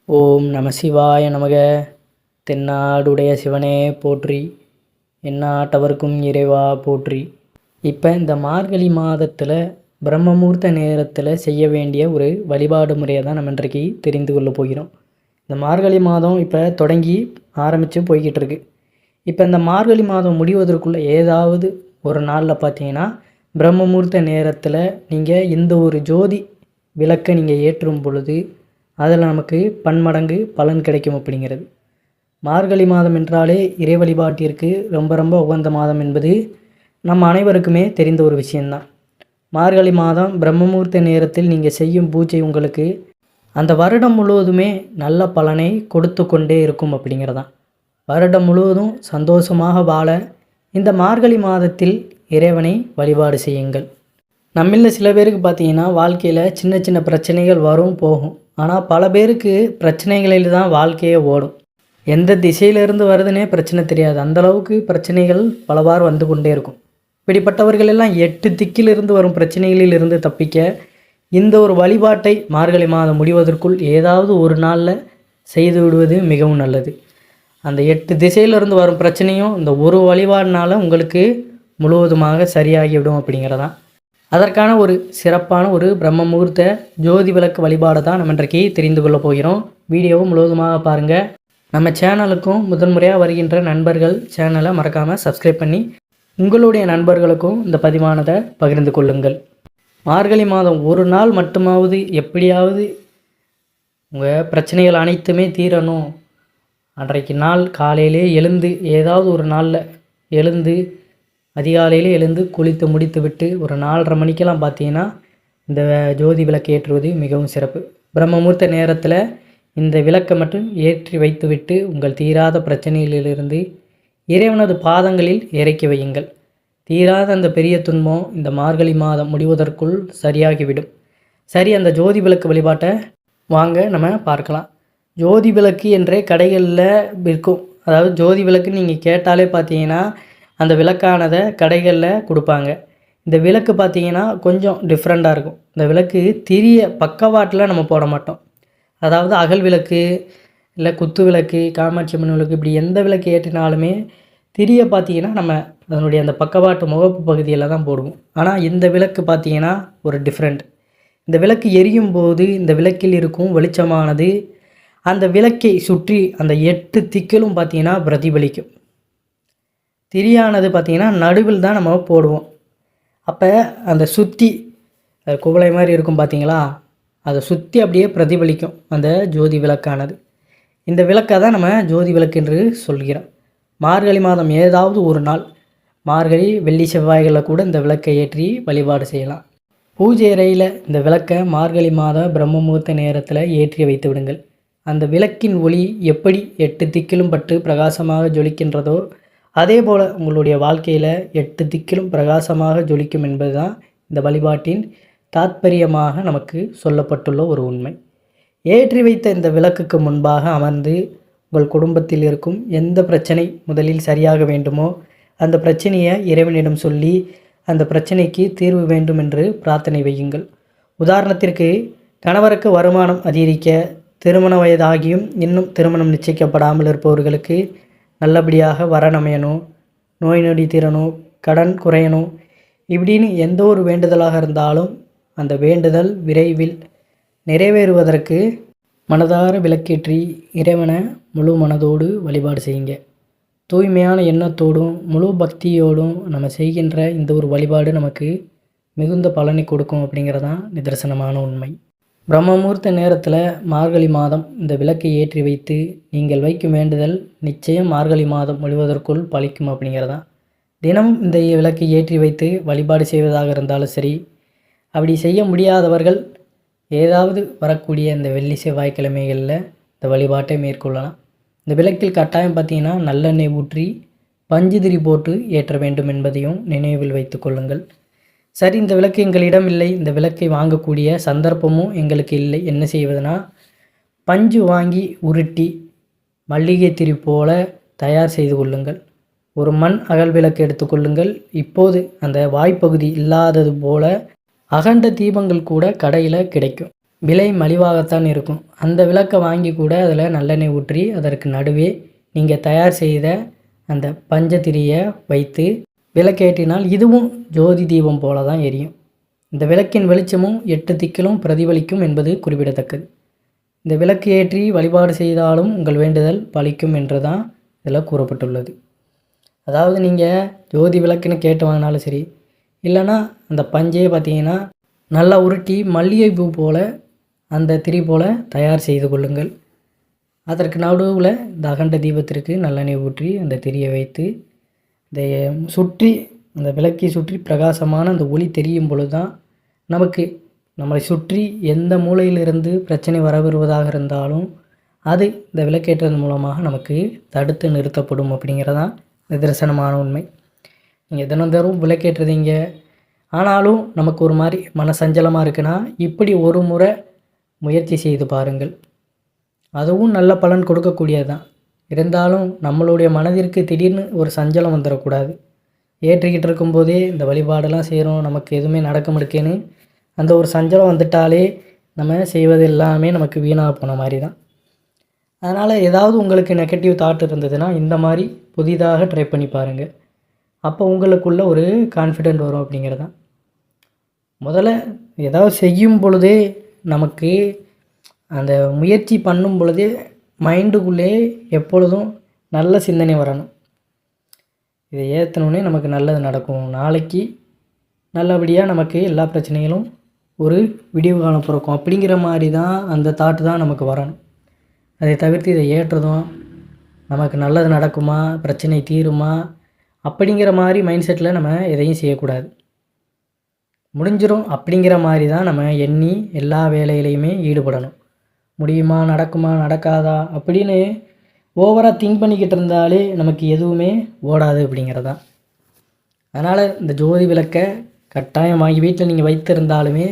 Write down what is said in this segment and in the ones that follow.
ஓம் நம சிவாய நமக. தென்னாடுடைய சிவனே போற்றி, எந்நாட்டவர்க்கும் இறைவா போற்றி. இப்போ இந்த மார்கழி மாதத்தில் பிரம்மமுகூர்த்த நேரத்தில் செய்ய வேண்டிய ஒரு வழிபாடு முறையை தான் நம்ம இன்றைக்கு தெரிந்து கொள்ள போகிறோம். இந்த மார்கழி மாதம் இப்போ தொடங்கி ஆரம்பித்து போய்கிட்டு இருக்கு. இப்போ இந்த மார்கழி மாதம் முடிவதற்குள்ளே ஏதாவது ஒரு நாளில் பார்த்தீங்கன்னா பிரம்மமுகூர்த்த நேரத்தில் நீங்கள் இந்த ஒரு ஜோதி விளக்கை நீங்கள் ஏற்றும் பொழுது அதில் நமக்கு பன்மடங்கு பலன் கிடைக்கும் அப்படிங்கிறது. மார்கழி மாதம் என்றாலே இறை வழிபாட்டிற்கு ரொம்ப ரொம்ப உகந்த மாதம் என்பது நம்ம அனைவருக்குமே தெரிந்த ஒரு விஷயந்தான். மார்கழி மாதம் பிரம்மமுகூர்த்த நேரத்தில் நீங்கள் செய்யும் பூஜை உங்களுக்கு அந்த வருடம் முழுவதுமே நல்ல பலனை கொடுத்து கொண்டே இருக்கும் அப்படிங்கிறதான். வருடம் முழுவதும் சந்தோஷமாக வாழ இந்த மார்கழி மாதத்தில் இறைவனை வழிபாடு செய்யுங்கள். நம்மள சில பேருக்கு பார்த்தீங்கன்னா வாழ்க்கையில் சின்ன சின்ன பிரச்சனைகள் வரும் போகும். ஆனால் பல பேருக்கு பிரச்சனைகளில் தான் வாழ்க்கையே ஓடும். எந்த திசையிலிருந்து வருதுன்னே பிரச்சனை தெரியாது. அந்தளவுக்கு பிரச்சனைகள் பலவாறு வந்து கொண்டே இருக்கும். இப்படிப்பட்டவர்கள் எல்லாம் 8 திக்கிலிருந்து வரும் பிரச்சனைகளில் இருந்து தப்பிக்க இந்த ஒரு வழிபாட்டை மார்கழி மாதம் முடிவதற்குள் ஏதாவது ஒரு நாளில் செய்து விடுவது மிகவும் நல்லது. அந்த 8 திசையிலிருந்து வரும் பிரச்சனையும் இந்த ஒரு வழிபாடினால உங்களுக்கு முழுவதுமாக சரியாகிவிடும் அப்படிங்கிறதான். அதற்கான ஒரு சிறப்பான ஒரு பிரம்ம முகூர்த்த ஜோதி விளக்கு வழிபாடை தான் நம்ம இன்றைக்கு தெரிந்து கொள்ள போகிறோம். வீடியோவும் முழுவதுமாக பாருங்கள். நம்ம சேனலுக்கும் முதன்முறையாக வருகின்ற நண்பர்கள் சேனலை மறக்காமல் சப்ஸ்கிரைப் பண்ணி உங்களுடைய நண்பர்களுக்கும் இந்த பதிவானதை பகிர்ந்து கொள்ளுங்கள். மார்கழி மாதம் ஒரு நாள் மட்டுமாவது எப்படியாவது உங்கள் பிரச்சனைகள் அனைத்துமே தீரணும். அன்றைக்கு நாள் காலையிலே எழுந்து ஏதாவது ஒரு நாளில் எழுந்து அதிகாலையில் எழுந்து குளித்து முடித்து விட்டு ஒரு 4:30 மணிக்கெல்லாம் பார்த்தீங்கன்னா இந்த ஜோதி விளக்கு ஏற்றுவது மிகவும் சிறப்பு. பிரம்மமுகூர்த்த நேரத்தில் இந்த விளக்கை மட்டும் ஏற்றி வைத்துவிட்டு உங்கள் தீராத பிரச்சனைகளிலிருந்து இறைவனது பாதங்களில் இறக்கி வையுங்கள். தீராத அந்த பெரிய துன்பம் இந்த மார்கழி மாதம் முடிவதற்குள் சரியாகிவிடும். சரி, அந்த ஜோதி விளக்கு வழிபாட்டை வாங்க நம்ம பார்க்கலாம். ஜோதி விளக்கு என்றே கடைகளில் விற்கும். அதாவது ஜோதி விளக்குன்னு நீங்கள் கேட்டாலே பார்த்தீங்கன்னா அந்த விளக்கானதை கடைகளில் கொடுப்பாங்க. இந்த விளக்கு பார்த்திங்கன்னா கொஞ்சம் டிஃப்ரெண்ட்டாக இருக்கும். இந்த விளக்கு திரிய பக்கவாட்டில் நம்ம போட மாட்டோம். அதாவது அகல் விளக்கு இல்லை குத்து விளக்கு, காமாட்சி அம்மன் விளக்கு, இப்படி எந்த விளக்கு ஏற்றினாலுமே திரிய பார்த்திங்கன்னா நம்ம அதனுடைய அந்த பக்கவாட்டு முகப்பு பகுதியில் தான் போடுவோம். ஆனால் இந்த விளக்கு பார்த்திங்கன்னா ஒரு டிஃப்ரெண்ட். இந்த விளக்கு எரியும் போது இந்த விளக்கில் இருக்கும் வெளிச்சமானது அந்த விளக்கை சுற்றி அந்த 8 திக்கிலும் பார்த்திங்கன்னா பிரதிபலிக்கும். திரியானது பார்த்திங்கன்னா நடுவில் தான் நம்ம போடுவோம். அப்போ அந்த சுற்றி குவளை மாதிரி இருக்கும் பார்த்திங்களா, அதை சுற்றி அப்படியே பிரதிபலிக்கும் அந்த ஜோதி விளக்கானது. இந்த விளக்கை தான் நம்ம ஜோதி விளக்கு என்று சொல்கிறோம். மார்கழி மாதம் ஏதாவது ஒரு நாள், மார்கழி வெள்ளி செவ்வாய்களில் கூட இந்த விளக்கை ஏற்றி வழிபாடு செய்யலாம். பூஜை அறையில் இந்த விளக்கை மார்கழி மாத பிரம்ம முகூர்த்த நேரத்தில் ஏற்றி வைத்து விடுங்கள். அந்த விளக்கின் ஒளி எப்படி 8 திக்கிலும் பட்டு பிரகாசமாக ஜொலிக்கின்றதோ அதே போல் உங்களுடைய வாழ்க்கையில் 8 திக்கிலும் பிரகாசமாக ஜொலிக்கும் என்பது தான் இந்த வழிபாட்டின் தாத்பரியமாக நமக்கு சொல்லப்பட்டுள்ள ஒரு உண்மை. ஏற்றி வைத்த இந்த விளக்குக்கு முன்பாக அமர்ந்து உங்கள் குடும்பத்தில் இருக்கும் எந்த பிரச்சனை முதலில் சரியாக வேண்டுமோ அந்த பிரச்சனையை இறைவனிடம் சொல்லி அந்த பிரச்சனைக்கு தீர்வு வேண்டும் என்று பிரார்த்தனை வையுங்கள். உதாரணத்திற்கு, கணவருக்கு வருமானம் அதிகரிக்க, திருமண வயதாகியும் இன்னும் திருமணம் நிச்சயிக்கப்படாமல் இருப்பவர்களுக்கு நல்லபடியாக வரன் அமையணும், நோய் நொடி தீரணும், கடன் குறையணும், இப்படின்னு எந்த ஒரு வேண்டுதலாக இருந்தாலும் அந்த வேண்டுதல் விரைவில் நிறைவேறுவதற்கு மனதார விளக்கேற்றி இறைவனை முழு மனதோடு வழிபாடு செய்யுங்க. தூய்மையான எண்ணத்தோடும் முழு பக்தியோடும் நம்ம செய்கின்ற இந்த ஒரு வழிபாடு நமக்கு மிகுந்த பலனை கொடுக்கும் அப்படிங்கிறதான் நிதர்சனமான உண்மை. பிரம்மமுகூர்த்த நேரத்தில் மார்கழி மாதம் இந்த விளக்கை ஏற்றி வைத்து நீங்கள் வைக்கும் வேண்டுதல் நிச்சயம் மார்கழி மாதம் முழுவதற்குள் பலிக்கும் அப்படிங்கிறதான். தினமும் இந்த விளக்கை ஏற்றி வைத்து வழிபாடு செய்வதாக இருந்தாலும் சரி, அப்படி செய்ய முடியாதவர்கள் ஏதாவது வரக்கூடிய இந்த வெள்ளி செவ்வாய்க்கிழமைகளில் இந்த வழிபாட்டை மேற்கொள்ளலாம். இந்த விளக்கில் கட்டாயம் பார்த்திங்கன்னா நல்லெண்ணெய் ஊற்றி பஞ்சுதிரி போட்டு ஏற்ற வேண்டும் என்பதையும் நினைவில் வைத்து கொள்ளுங்கள். சரி, இந்த விளக்கு எங்களிடம் இல்லை, இந்த விளக்கை வாங்கக்கூடிய சந்தர்ப்பமும் எங்களுக்கு இல்லை, என்ன செய்வதுனா பஞ்சு வாங்கி உருட்டி மல்லிகை திரி போல தயார் செய்து கொள்ளுங்கள். ஒரு மண் அகல் விளக்கு எடுத்துக்கொள்ளுங்கள். இப்போது அந்த வாய்ப்பகுதி இல்லாதது போல அகண்ட தீபங்கள் கூட கடையில் கிடைக்கும். விலை மலிவாகத்தான் இருக்கும். அந்த விளக்கை வாங்கி கூட அதில் நல்லெண்ணெய் ஊற்றி அதற்கு நடுவே நீங்கள் தயார் செய்த அந்த பஞ்சத்திரியை வைத்து விளக்கேற்றினால் இதுவும் ஜோதி தீபம் போல தான் எரியும். இந்த விளக்கின் வெளிச்சமும் 8 திக்கிலும் பிரதிபலிக்கும் என்பது குறிப்பிடத்தக்கது. இந்த விளக்கு ஏற்றி வழிபாடு செய்தாலும் உங்கள் வேண்டுதல் பலிக்கும் என்று தான் இதில் கூறப்பட்டுள்ளது. அதாவது நீங்கள் ஜோதி விளக்குன்னு கேட்டு வாங்கினாலும் சரி, இல்லைன்னா அந்த பஞ்சையை பார்த்தீங்கன்னா நல்லா உருட்டி மல்லிகைப்பூ போல் அந்த திரி போல் தயார் செய்து கொள்ளுங்கள். அதற்கு நடுவில் இந்த அகண்ட தீபத்திற்கு நல்லெண்ணெய் ஊற்றி அந்த திரியை வைத்து இதை சுற்றி அந்த விளக்கை சுற்றி பிரகாசமான அந்த ஒளி தெரியும் பொழுது தான் நமக்கு நம்மளை சுற்றி எந்த மூலையிலிருந்து பிரச்சனை வரவிருவதாக இருந்தாலும் அது இந்த விளக்கேற்றது மூலமாக நமக்கு தடுத்து நிறுத்தப்படும் அப்படிங்கிறதான் நிதர்சனமான உண்மை. நீங்கள் தினந்தோறும் விளக்கேற்றுறீங்க, ஆனாலும் நமக்கு ஒரு மாதிரி மனசஞ்சலமாக இருக்குன்னா இப்படி ஒரு முறை முயற்சி செய்து பாருங்கள். அதுவும் நல்ல பலன் கொடுக்கக்கூடியது தான். இருந்தாலும் நம்மளுடைய மனதிற்கு திடீர்னு ஒரு சஞ்சலம் வந்துடக்கூடாது. ஏற்றிக்கிட்டு இருக்கும்போதே இந்த வழிபாடெல்லாம் செய்கிறோம், நமக்கு எதுவுமே நடக்க முடிக்கேன்னு அந்த ஒரு சஞ்சலம் வந்துட்டாலே நம்ம செய்வது எல்லாமே நமக்கு வீணாக போன மாதிரி தான். அதனால் ஏதாவது உங்களுக்கு நெகட்டிவ் தாட் இருந்ததுன்னா இந்த மாதிரி புதிதாக ட்ரை பண்ணி பாருங்கள். அப்போ உங்களுக்குள்ள ஒரு கான்ஃபிடென்ட் வரும் அப்படிங்கிறதான். முதல்ல ஏதாவது செய்யும் பொழுதே நமக்கு அந்த முயற்சி பண்ணும் பொழுதே மைண்டுக்குள்ளே எப்பொழுதும் நல்ல சிந்தனை வரணும். இதை ஏற்றினோடனே நமக்கு நல்லது நடக்கும், நாளைக்கு நல்லபடியாக நமக்கு எல்லா பிரச்சனைகளும் ஒரு விடிவு காலம் பிறக்கும் அப்படிங்கிற மாதிரி தான் அந்த தாட்டு தான் நமக்கு வரணும். அதை தவிர்த்து இதை ஏற்றுறதும் நமக்கு நல்லது நடக்குமா, பிரச்சனை தீருமா அப்படிங்கிற மாதிரி மைண்ட் செட்டில் நம்ம எதையும் செய்யக்கூடாது. முடிஞ்சிடும் அப்படிங்கிற மாதிரி தான் நம்ம எண்ணி எல்லா வேலையிலையுமே ஈடுபடணும். முடியுமா, நடக்குமா, நடக்காதா அப்படின்னு ஓவராக திங்க் பண்ணிக்கிட்டு இருந்தாலே நமக்கு எதுவுமே ஓடாது அப்படிங்கிறதான். அதனால் இந்த ஜோதி விளக்கை கட்டாயம் வாங்கி வீட்டில் நீங்கள் வைத்திருந்தாலுமே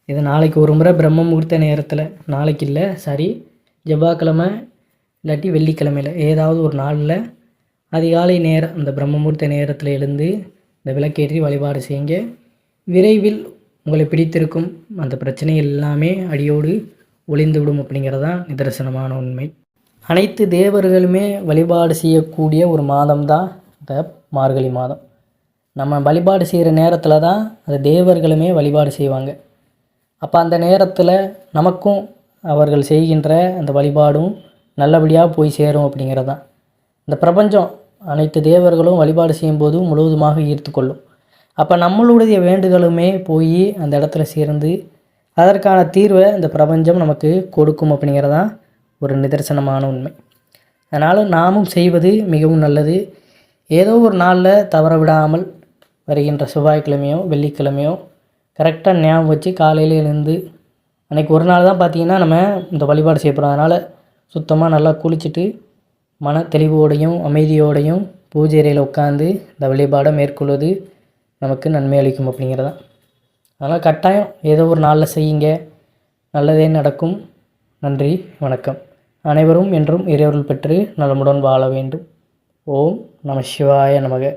இது நாளைக்கு ஒரு முறை பிரம்ம முகூர்த்த நேரத்தில், நாளைக்கு இல்லை சரி செவ்வாய்க்கிழமை இல்லாட்டி வெள்ளிக்கிழமையில் ஏதாவது ஒரு நாளில் அதிகாலை நேரம் அந்த பிரம்ம முகூர்த்த நேரத்தில் எழுந்து இந்த விளக்கேற்றி வழிபாடு செய்யுங்க. விரைவில் உங்களை பிடித்திருக்கும் அந்த பிரச்சனை எல்லாமே அடியோடு ஒளிந்துவிடும் அப்படிங்கிறதான் நிதர்சனமான உண்மை. அனைத்து தேவர்களுமே வழிபாடு செய்யக்கூடிய ஒரு மாதம்தான் இந்த மார்கழி மாதம். நம்ம வழிபாடு செய்கிற நேரத்தில் தான் அந்த தேவர்களுமே வழிபாடு செய்வாங்க. அப்போ அந்த நேரத்தில் நமக்கும் அவர்கள் செய்கின்ற அந்த வழிபாடும் நல்லபடியாக போய் சேரும் அப்படிங்கிறது தான். இந்த பிரபஞ்சம் அனைத்து தேவர்களும் வழிபாடு செய்யும்போது முழுவதுமாக ஈர்த்துக்கொள்ளும். அப்போ நம்மளுடைய வேண்டுதலுமே போய் அந்த இடத்துல சேர்ந்து அதற்கான தீர்வை இந்த பிரபஞ்சம் நமக்கு கொடுக்கும் அப்படிங்கிறதான் ஒரு நிதர்சனமான உண்மை. அதனால் நாமும் செய்வது மிகவும் நல்லது. ஏதோ ஒரு நாளில் தவற விடாமல் வருகின்ற செவ்வாய்க்கிழமையோ வெள்ளிக்கிழமையோ கரெக்டாக ஞாபகம் வச்சு காலையில் எழுந்து அன்றைக்கி ஒரு நாள் தான் பார்த்திங்கன்னா நம்ம இந்த வழிபாடு செய்யப்படுறோம். அதனால் சுத்தமாக நல்லா குளிச்சுட்டு மன தெளிவோடையும் அமைதியோடையும் பூஜை அறையில் உட்காந்து இந்த வழிபாடை மேற்கொள்வது நமக்கு நன்மை அளிக்கும் அப்படிங்கிறதான். அதனால் கட்டாயம் ஏதோ ஒரு நாளில் செய்யுங்க, நல்லதே நடக்கும். நன்றி, வணக்கம். அனைவரும் என்றும் இறைவர்கள் பெற்று நலமுடன் வாழ வேண்டும். ஓம் நம சிவாய நமக.